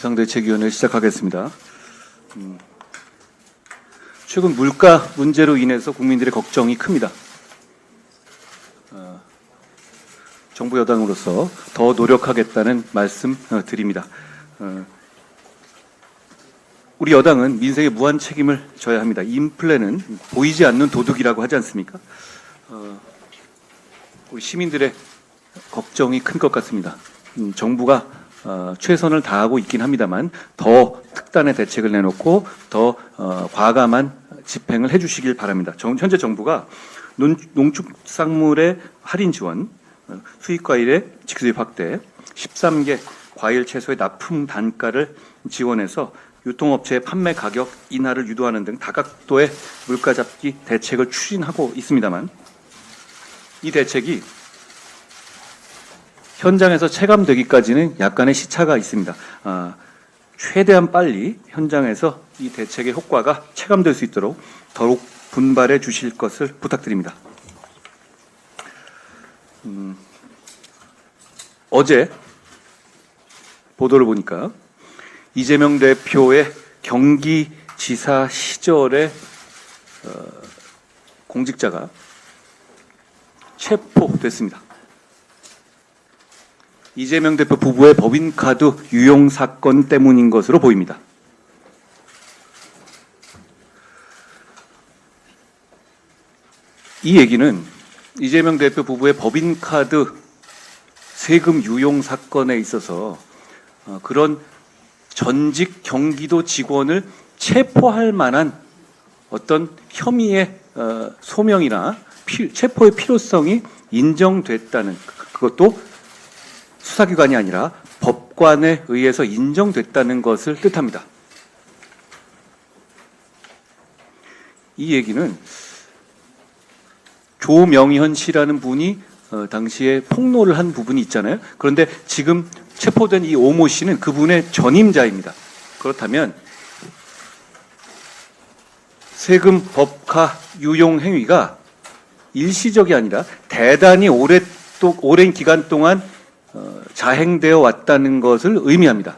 비상대책위원회 시작하겠습니다. 최근 물가 문제로 인해서 국민들의 걱정이 큽니다. 정부 여당으로서 더 노력하겠다는 말씀 드립니다. 우리 여당은 민생에 무한 책임을 져야 합니다. 인플레는 보이지 않는 도둑이라고 하지 않습니까? 우리 시민들의 걱정이 큰 것 같습니다. 정부가 최선을 다하고 있긴 합니다만 더 특단의 대책을 내놓고 더 과감한 집행을 해주시길 바랍니다. 현재 정부가 농축산물의 할인 지원, 수입과일의 직수입 확대, 13개 과일 채소의 납품 단가를 지원해서 유통업체의 판매 가격 인하를 유도하는 등 다각도의 물가 잡기 대책을 추진하고 있습니다만 이 대책이 현장에서 체감되기까지는 약간의 시차가 있습니다. 최대한 빨리 현장에서 이 대책의 효과가 체감될 수 있도록 더욱 분발해 주실 것을 부탁드립니다. 어제 보도를 보니까 이재명 대표의 경기지사 시절의 공직자가 체포됐습니다. 이재명 대표 부부의 법인카드 유용 사건 때문인 것으로 보입니다. 이 얘기는 이재명 대표 부부의 법인카드 세금 유용 사건에 있어서 그런 전직 경기도 직원을 체포할 만한 어떤 혐의의 소명이나 체포의 필요성이 인정됐다는, 그것도 수사기관이 아니라 법관에 의해서 인정됐다는 것을 뜻합니다. 이 얘기는 조명현 씨라는 분이 당시에 폭로를 한 부분이 있잖아요. 그런데 지금 체포된 이 오모 씨는 그분의 전임자입니다. 그렇다면 세금 법카 유용 행위가 일시적이 아니라 대단히 오랜 기간 동안 자행되어 왔다는 것을 의미합니다.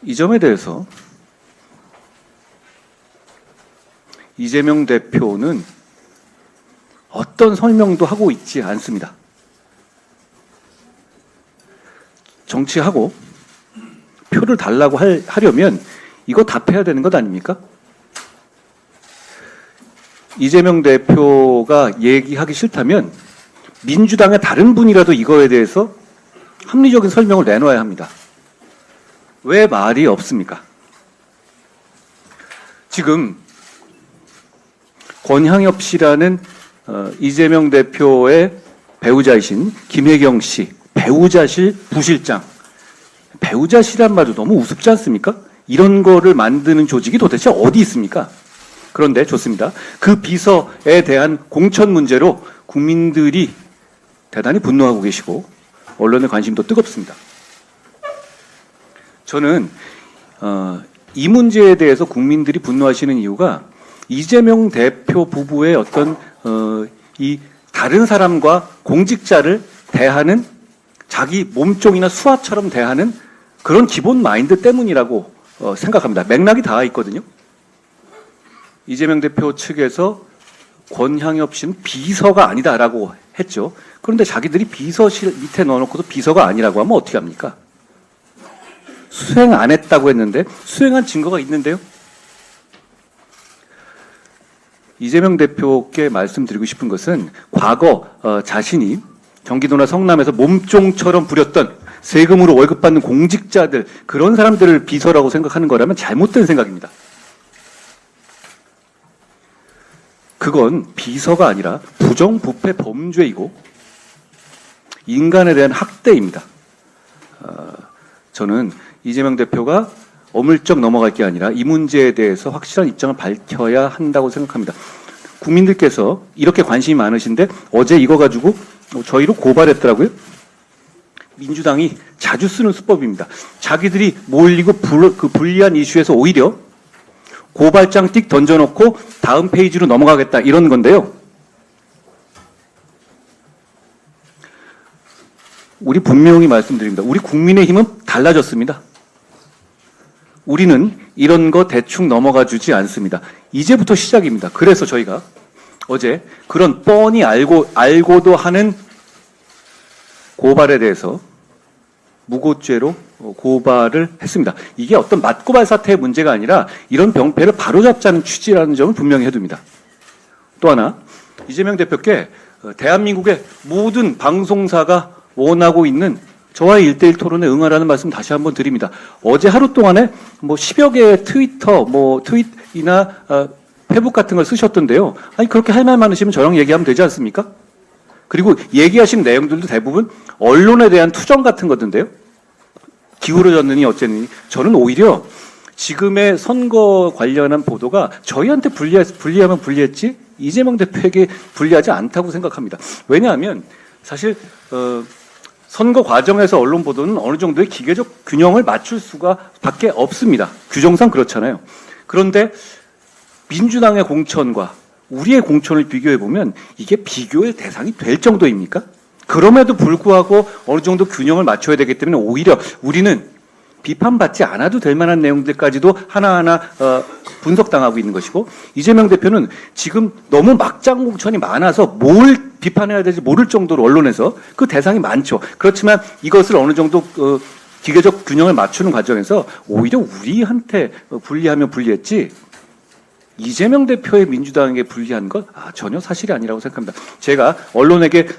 이 점에 대해서 이재명 대표는 어떤 설명도 하고 있지 않습니다. 정치하고 표를 달라고 하려면 이거 답해야 되는 것 아닙니까? 이재명 대표가 얘기하기 싫다면 민주당의 다른 분이라도 이거에 대해서 합리적인 설명을 내놔야 합니다. 왜 말이 없습니까? 지금 권향엽 씨라는 이재명 대표의 배우자이신 김혜경 씨, 배우자실 부실장, 배우자실란 말도 너무 우습지 않습니까? 이런 거를 만드는 조직이 도대체 어디 있습니까? 그런데 좋습니다. 그 비서에 대한 공천 문제로 국민들이 대단히 분노하고 계시고 언론의 관심도 뜨겁습니다. 저는 이 문제에 대해서 국민들이 분노하시는 이유가 이재명 대표 부부의 어떤 이 다른 사람과 공직자를 대하는, 자기 몸종이나 수하처럼 대하는 그런 기본 마인드 때문이라고 생각합니다. 맥락이 다 있거든요. 이재명 대표 측에서 권향엽 씨는 비서가 아니다라고 했죠. 그런데 자기들이 비서실 밑에 넣어놓고도 비서가 아니라고 하면 어떻게 합니까? 수행 안 했다고 했는데 수행한 증거가 있는데요. 이재명 대표께 말씀드리고 싶은 것은 과거 자신이 경기도나 성남에서 몸종처럼 부렸던 세금으로 월급 받는 공직자들, 그런 사람들을 비서라고 생각하는 거라면 잘못된 생각입니다. 그건 비서가 아니라 부정부패 범죄이고 인간에 대한 학대입니다. 저는 이재명 대표가 어물쩍 넘어갈 게 아니라 이 문제에 대해서 확실한 입장을 밝혀야 한다고 생각합니다. 국민들께서 이렇게 관심이 많으신데 어제 이거 가지고 저희로 고발했더라고요. 민주당이 자주 쓰는 수법입니다. 자기들이 몰리고 불리한 이슈에서 오히려 고발장 띡 던져놓고 다음 페이지로 넘어가겠다, 이런 건데요. 우리 분명히 말씀드립니다. 우리 국민의힘은 달라졌습니다. 우리는 이런 거 대충 넘어가 주지 않습니다. 이제부터 시작입니다. 그래서 저희가 어제 그런 뻔히 알고도 하는 고발에 대해서 무고죄로 고발을 했습니다. 이게 어떤 맞고발 사태의 문제가 아니라 이런 병폐를 바로잡자는 취지라는 점을 분명히 해둡니다. 또 하나, 이재명 대표께 대한민국의 모든 방송사가 원하고 있는 저와의 1대1 토론에 응하라는 말씀 다시 한번 드립니다. 어제 하루 동안에 10여 개의 트위터, 트윗이나 페북 같은 걸 쓰셨던데요. 아니, 그렇게 할 말 많으시면 저랑 얘기하면 되지 않습니까? 그리고 얘기하신 내용들도 대부분 언론에 대한 투정 같은 거던데요. 기울어졌느니 어쨌느니. 저는 오히려 지금의 선거 관련한 보도가 저희한테 불리하면 불리했지 이재명 대표에게 불리하지 않다고 생각합니다. 왜냐하면 사실 선거 과정에서 언론 보도는 어느 정도의 기계적 균형을 맞출 수가 밖에 없습니다. 규정상 그렇잖아요. 그런데 민주당의 공천과 우리의 공천을 비교해 보면 이게 비교의 대상이 될 정도입니까? 그럼에도 불구하고 어느 정도 균형을 맞춰야 되기 때문에 오히려 우리는 비판받지 않아도 될 만한 내용들까지도 하나하나 분석당하고 있는 것이고, 이재명 대표는 지금 너무 막장 공천이 많아서 뭘 비판해야 될지 모를 정도로 언론에서 그 대상이 많죠. 그렇지만 이것을 어느 정도 기계적 균형을 맞추는 과정에서 오히려 우리한테 불리하면 불리했지 이재명 대표의 민주당에게 불리한 건 전혀 사실이 아니라고 생각합니다. 제가 언론에게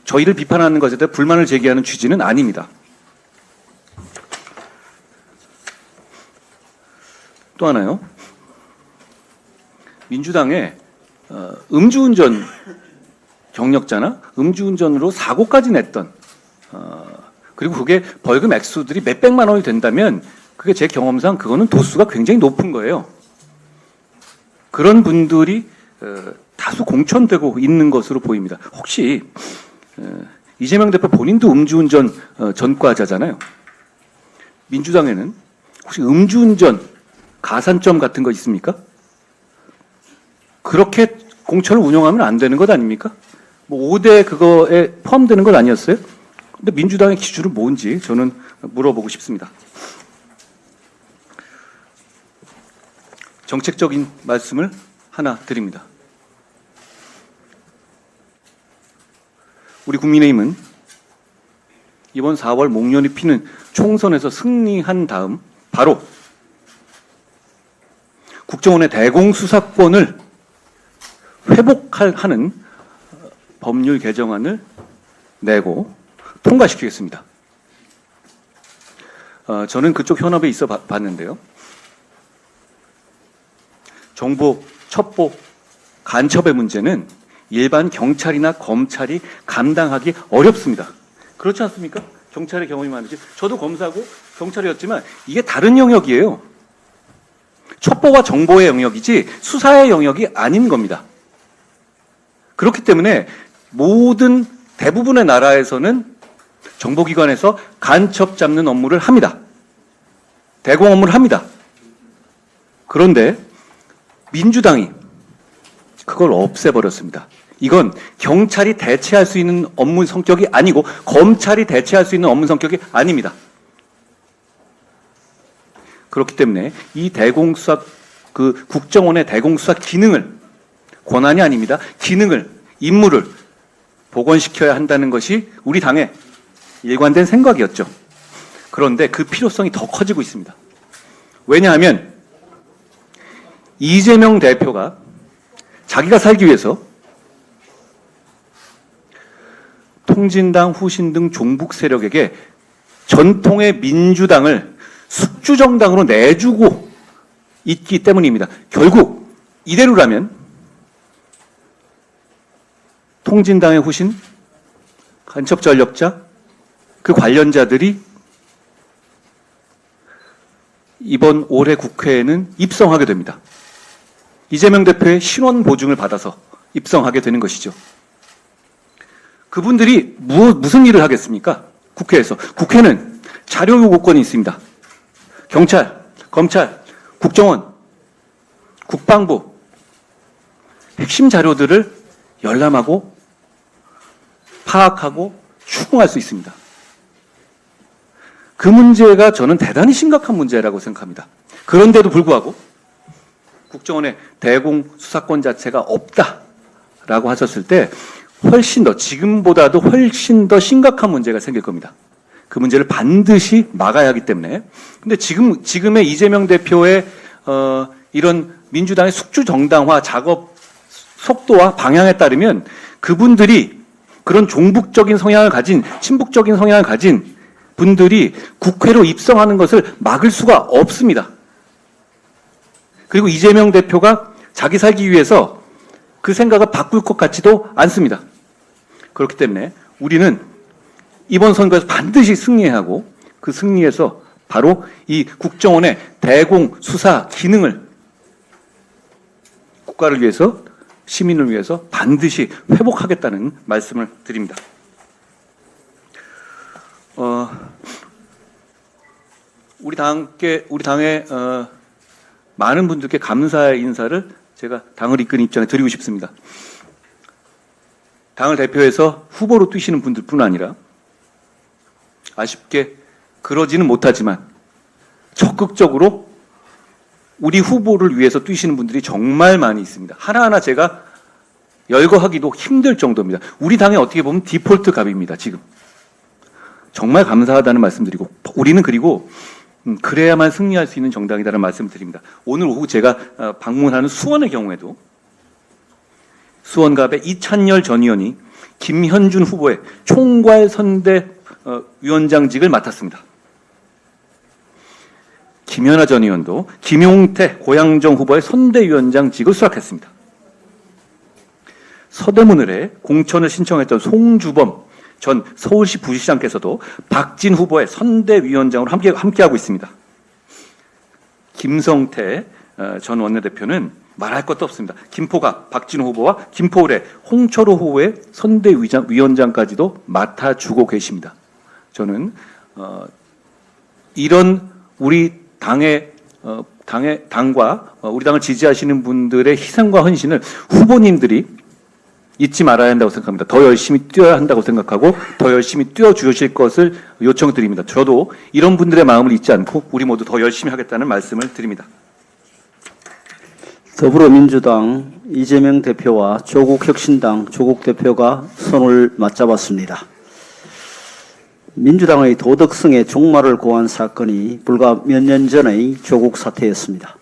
저희를 비판하는 것에 대해 불만을 제기하는 취지는 아닙니다. 또 하나요. 민주당의 음주운전 경력자나 음주운전으로 사고까지 냈던 그리고 그게 벌금 액수들이 몇백만 원이 된다면 그게 제 경험상 그거는 도수가 굉장히 높은 거예요. 그런 분들이 다수 공천되고 있는 것으로 보입니다. 혹시 이재명 대표 본인도 음주운전 전과자잖아요. 민주당에는 혹시 음주운전 가산점 같은 거 있습니까? 그렇게 공천을 운영하면 안 되는 것 아닙니까? 5대 그거에 포함되는 건 아니었어요? 근데 민주당의 기준은 뭔지 저는 물어보고 싶습니다. 정책적인 말씀을 하나 드립니다. 우리 국민의힘은 이번 4월 목련이 피는 총선에서 승리한 다음 바로 국정원의 대공수사권을 회복하는 법률 개정안을 내고 통과시키겠습니다. 저는 그쪽 현업에 있어 봤는데요. 정보, 첩보, 간첩의 문제는 일반 경찰이나 검찰이 감당하기 어렵습니다. 그렇지 않습니까? 경찰의 경험이 많으시. 저도 검사고 경찰이었지만 이게 다른 영역이에요. 첩보와 정보의 영역이지 수사의 영역이 아닌 겁니다. 그렇기 때문에 대부분의 나라에서는 정보기관에서 간첩 잡는 업무를 합니다. 대공 업무를 합니다. 그런데 민주당이 그걸 없애버렸습니다. 이건 경찰이 대체할 수 있는 업무 성격이 아니고 검찰이 대체할 수 있는 업무 성격이 아닙니다. 그렇기 때문에 이 대공수사, 국정원의 대공수사 기능을, 권한이 아닙니다. 기능을, 임무를 복원시켜야 한다는 것이 우리 당의 일관된 생각이었죠. 그런데 그 필요성이 더 커지고 있습니다. 왜냐하면 이재명 대표가 자기가 살기 위해서 통진당, 후신 등 종북 세력에게 전통의 민주당을 숙주정당으로 내주고 있기 때문입니다. 결국 이대로라면 통진당의 후신, 간첩 전력자, 그 관련자들이 이번 올해 국회에는 입성하게 됩니다. 이재명 대표의 신원 보증을 받아서 입성하게 되는 것이죠. 그분들이 무슨 일을 하겠습니까? 국회에서. 국회는 자료 요구권이 있습니다. 경찰, 검찰, 국정원, 국방부 핵심 자료들을 열람하고 파악하고 추궁할 수 있습니다. 그 문제가 저는 대단히 심각한 문제라고 생각합니다. 그런데도 불구하고 국정원의 대공 수사권 자체가 없다라고 하셨을 때 훨씬 더, 지금보다도 훨씬 더 심각한 문제가 생길 겁니다. 그 문제를 반드시 막아야 하기 때문에. 근데 지금의 이재명 대표의 이런 민주당의 숙주 정당화 작업 속도와 방향에 따르면 그분들이 그런 종북적인 성향을 가진, 친북적인 성향을 가진 분들이 국회로 입성하는 것을 막을 수가 없습니다. 그리고 이재명 대표가 자기 살기 위해서 그 생각을 바꿀 것 같지도 않습니다. 그렇기 때문에 우리는 이번 선거에서 반드시 승리해야 하고, 그 승리에서 바로 이 국정원의 대공 수사 기능을 국가를 위해서, 시민을 위해서 반드시 회복하겠다는 말씀을 드립니다. 우리 당의 많은 분들께 감사의 인사를 제가 당을 이끄는 입장에 드리고 싶습니다. 당을 대표해서 후보로 뛰시는 분들뿐 아니라 아쉽게 그러지는 못하지만 적극적으로 우리 후보를 위해서 뛰시는 분들이 정말 많이 있습니다. 하나하나 제가 열거하기도 힘들 정도입니다. 우리 당에 어떻게 보면 디폴트 갑입니다. 지금. 정말 감사하다는 말씀드리고, 우리는 그리고 그래야만 승리할 수 있는 정당이다라는 말씀을 드립니다. 오늘 오후 제가 방문하는 수원의 경우에도 수원갑의 이찬열 전 의원이 김현준 후보의 총괄선대 위원장직을 맡았습니다. 김연아 전 의원도 김용태 고양정 후보의 선대위원장직을 수락했습니다. 서대문을에 공천을 신청했던 송주범 전 서울시 부시장께서도 박진 후보의 선대위원장으로 함께하고 있습니다. 김성태 전 원내대표는 말할 것도 없습니다. 김포가 박진 후보와 김포을의 홍철호 후보의 선대위원장까지도 맡아주고 계십니다. 저는 이런 우리 당과 우리 당을 지지하시는 분들의 희생과 헌신을 후보님들이 잊지 말아야 한다고 생각합니다. 더 열심히 뛰어야 한다고 생각하고 더 열심히 뛰어주실 것을 요청드립니다. 저도 이런 분들의 마음을 잊지 않고 우리 모두 더 열심히 하겠다는 말씀을 드립니다. 더불어민주당 이재명 대표와 조국혁신당 조국 대표가 손을 맞잡았습니다. 민주당의 도덕성에 종말을 고한 사건이 불과 몇 년 전의 조국 사태였습니다.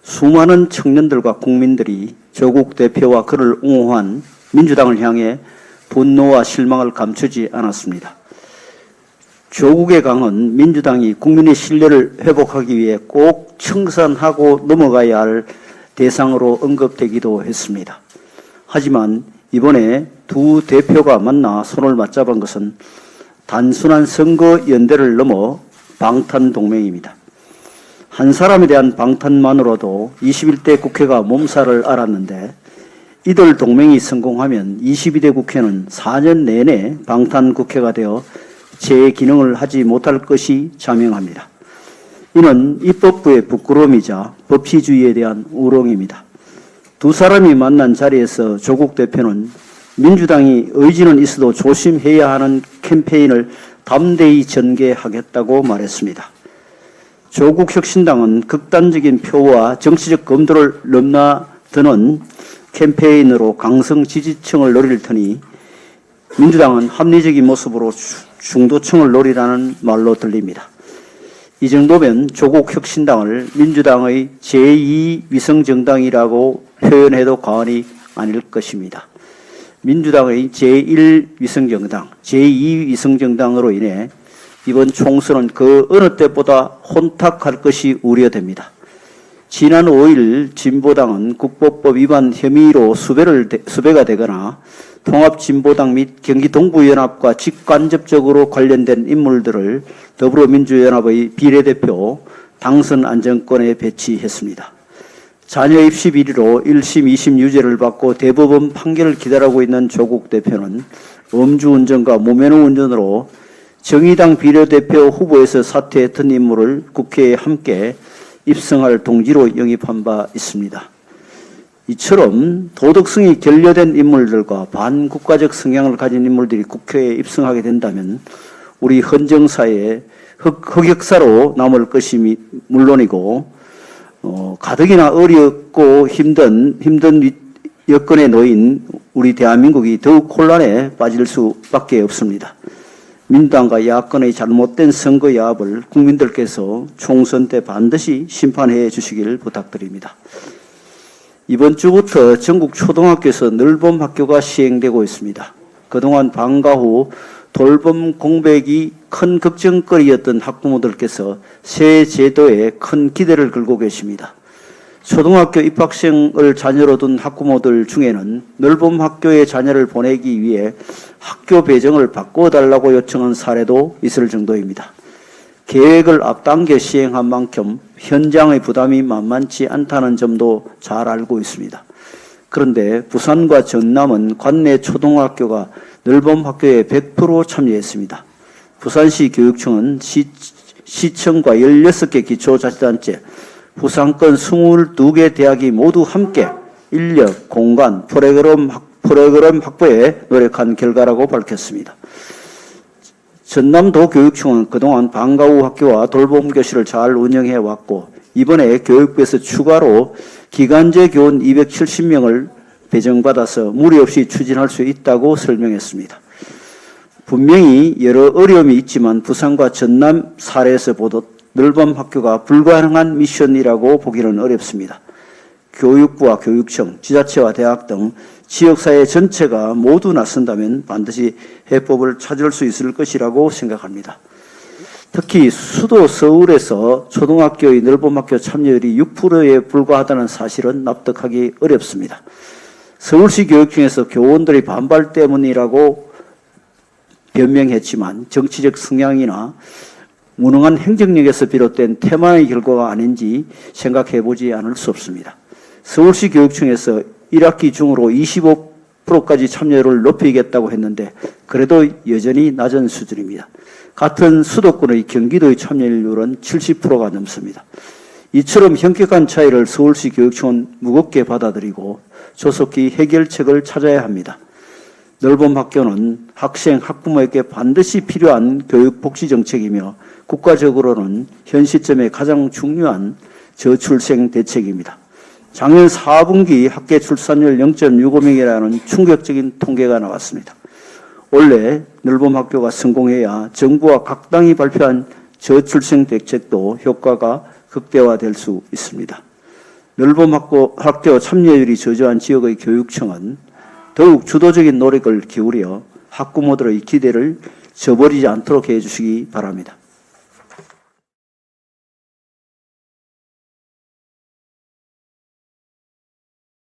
수많은 청년들과 국민들이 조국 대표와 그를 옹호한 민주당을 향해 분노와 실망을 감추지 않았습니다. 조국의 강은 민주당이 국민의 신뢰를 회복하기 위해 꼭 청산하고 넘어가야 할 대상으로 언급되기도 했습니다. 하지만 이번에 두 대표가 만나 손을 맞잡은 것은 단순한 선거 연대를 넘어 방탄동맹입니다. 한 사람에 대한 방탄만으로도 21대 국회가 몸살을 앓았는데 이들 동맹이 성공하면 22대 국회는 4년 내내 방탄국회가 되어 제 기능을 하지 못할 것이 자명합니다. 이는 입법부의 부끄러움이자 법치주의에 대한 우롱입니다. 두 사람이 만난 자리에서 조국 대표는 민주당이 의지는 있어도 조심해야 하는 캠페인을 담대히 전개하겠다고 말했습니다. 조국혁신당은 극단적인 표와 정치적 검도를 넘나드는 캠페인으로 강성 지지층을 노릴 테니 민주당은 합리적인 모습으로 중도층을 노리라는 말로 들립니다. 이 정도면 조국혁신당을 민주당의 제2위성정당이라고 표현해도 과언이 아닐 것입니다. 민주당의 제1위성정당, 제2위성정당으로 인해 이번 총선은 그 어느 때보다 혼탁할 것이 우려됩니다. 지난 5일 진보당은 국보법 위반 혐의로 수배가 되거나 통합진보당 및 경기동부연합과 직간접적으로 관련된 인물들을 더불어민주연합의 비례대표 당선 안정권에 배치했습니다. 자녀 입시 비리로 1심, 2심 유죄를 받고 대법원 판결을 기다리고 있는 조국 대표는 음주운전과 무면허 운전으로 정의당 비례대표 후보에서 사퇴했던 인물을 국회에 함께 입성할 동지로 영입한 바 있습니다. 이처럼 도덕성이 결여된 인물들과 반국가적 성향을 가진 인물들이 국회에 입성하게 된다면 우리 헌정사에 흑역사로 남을 것이 물론이고 가뜩이나 어렵고 힘든 여건에 놓인 우리 대한민국이 더욱 혼란에 빠질 수밖에 없습니다. 민주당과 야권의 잘못된 선거 야합을 국민들께서 총선 때 반드시 심판해 주시길 부탁드립니다. 이번 주부터 전국 초등학교에서 늘봄 학교가 시행되고 있습니다. 그동안 방과 후 돌봄 공백이 큰 걱정거리였던 학부모들께서 새 제도에 큰 기대를 걸고 계십니다. 초등학교 입학생을 자녀로 둔 학부모들 중에는 늘봄 학교에 자녀를 보내기 위해 학교 배정을 바꿔달라고 요청한 사례도 있을 정도입니다. 계획을 앞당겨 시행한 만큼 현장의 부담이 만만치 않다는 점도 잘 알고 있습니다. 그런데 부산과 전남은 관내 초등학교가 늘봄 학교에 100% 참여했습니다. 부산시 교육청은 시청과 16개 기초자치단체, 부산권 22개 대학이 모두 함께 인력, 공간, 프로그램 확보에 노력한 결과라고 밝혔습니다. 전남도 교육청은 그동안 방과 후 학교와 돌봄 교실을 잘 운영해 왔고 이번에 교육부에서 추가로 기간제 교원 270명을 배정받아서 무리 없이 추진할 수 있다고 설명했습니다. 분명히 여러 어려움이 있지만 부산과 전남 사례에서 보듯 늘봄 학교가 불가능한 미션이라고 보기는 어렵습니다. 교육부와 교육청, 지자체와 대학 등 지역사회 전체가 모두 나선다면 반드시 해법을 찾을 수 있을 것이라고 생각합니다. 특히 수도 서울에서 초등학교의 늘봄 학교 참여율이 6%에 불과하다는 사실은 납득하기 어렵습니다. 서울시 교육청에서 교원들의 반발 때문이라고 변명했지만 정치적 성향이나 무능한 행정력에서 비롯된 태만의 결과가 아닌지 생각해보지 않을 수 없습니다. 서울시 교육청에서 1학기 중으로 25%까지 참여율을 높이겠다고 했는데 그래도 여전히 낮은 수준입니다. 같은 수도권의 경기도의 참여율은 70%가 넘습니다. 이처럼 현격한 차이를 서울시 교육청은 무겁게 받아들이고 조속히 해결책을 찾아야 합니다. 늘봄 학교는 학생, 학부모에게 반드시 필요한 교육 복지 정책이며 국가적으로는 현 시점에 가장 중요한 저출생 대책입니다. 작년 4분기 학계 출산율 0.65명이라는 충격적인 통계가 나왔습니다. 원래 늘봄 학교가 성공해야 정부와 각 당이 발표한 저출생 대책도 효과가 극대화될 수 있습니다. 늘봄 학교 참여율이 저조한 지역의 교육청은 더욱 주도적인 노력을 기울여 학부모들의 기대를 저버리지 않도록 해주시기 바랍니다.